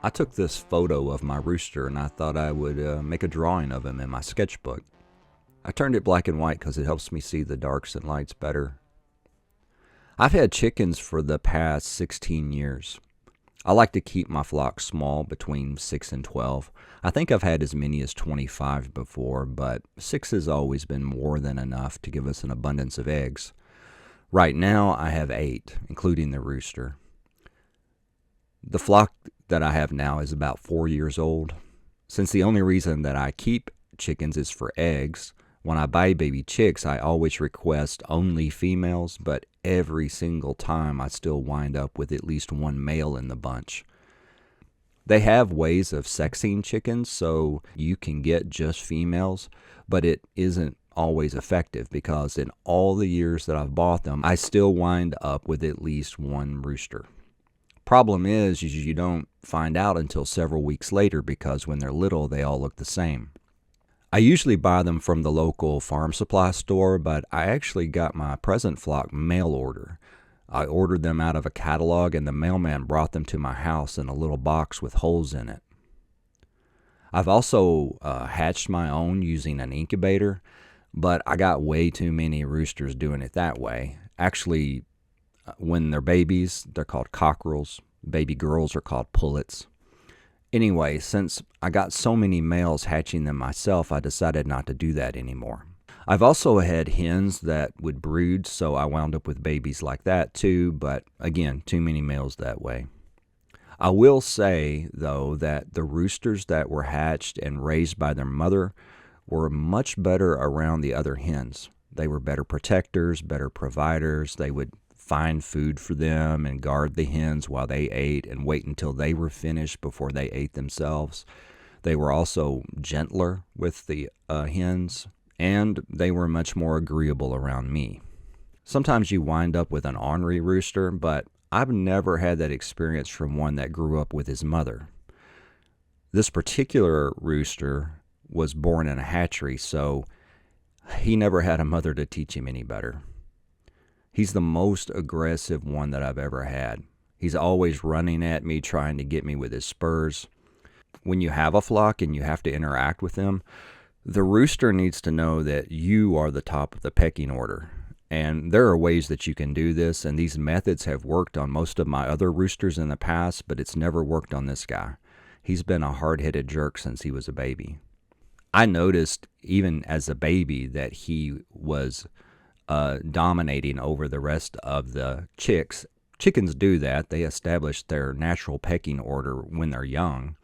I took this photo of my rooster and I thought I would make a drawing of him in my sketchbook. I turned it black and white because it helps me see the darks and lights better. I've had chickens for the past 16 years. I like to keep my flock small, between 6 and 12. I think I've had as many as 25 before, but 6 has always been more than enough to give us an abundance of eggs. Right now, I have 8, including the rooster. The flock that I have now is about 4 years old. Since the only reason that I keep chickens is for eggs, when I buy baby chicks, I always request only females, but every single time I still wind up with at least one male in the bunch. They have ways of sexing chickens, so you can get just females, but it isn't always effective because in all the years that I've bought them, I still wind up with at least one rooster. Problem is you don't find out until several weeks later because when they're little, they all look the same. I usually buy them from the local farm supply store, but I actually got my present flock mail order. I ordered them out of a catalog and the mailman brought them to my house in a little box with holes in it. I've also hatched my own using an incubator, but I got way too many roosters doing it that way. Actually, when they're babies, they're called cockerels. Baby girls are called pullets. Anyway, since I got so many males hatching them myself, I decided not to do that anymore. I've also had hens that would brood, so I wound up with babies like that too, but again, too many males that way. I will say, though, that the roosters that were hatched and raised by their mother were much better around the other hens. They were better protectors, better providers. They would find food for them and guard the hens while they ate and wait until they were finished before they ate themselves. They were also gentler with the hens, and they were much more agreeable around me. Sometimes you wind up with an ornery rooster, but I've never had that experience from one that grew up with his mother. This particular rooster was born in a hatchery, so he never had a mother to teach him any better. He's the most aggressive one that I've ever had. He's always running at me, trying to get me with his spurs. When you have a flock and you have to interact with them, the rooster needs to know that you are the top of the pecking order. And there are ways that you can do this, and these methods have worked on most of my other roosters in the past, but it's never worked on this guy. He's been a hard-headed jerk since he was a baby. I noticed, even as a baby, that he was dominating over the rest of the chicks. Chickens do that. They establish their natural pecking order when they're young.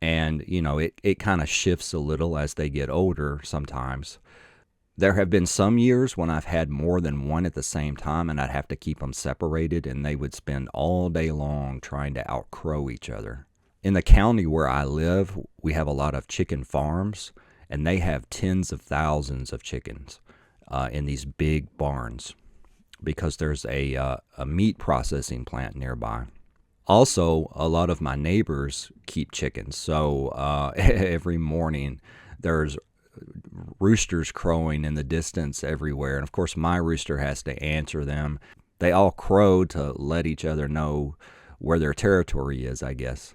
And, it kind of shifts a little as they get older sometimes. There have been some years when I've had more than one at the same time, and I'd have to keep them separated, and they would spend all day long trying to outcrow each other. In the county where I live, we have a lot of chicken farms, and they have tens of thousands of chickens in these big barns because there's a meat processing plant nearby. Also, a lot of my neighbors keep chickens, so every morning there's roosters crowing in the distance everywhere, and of course my rooster has to answer them. They all crow to let each other know where their territory is, I guess.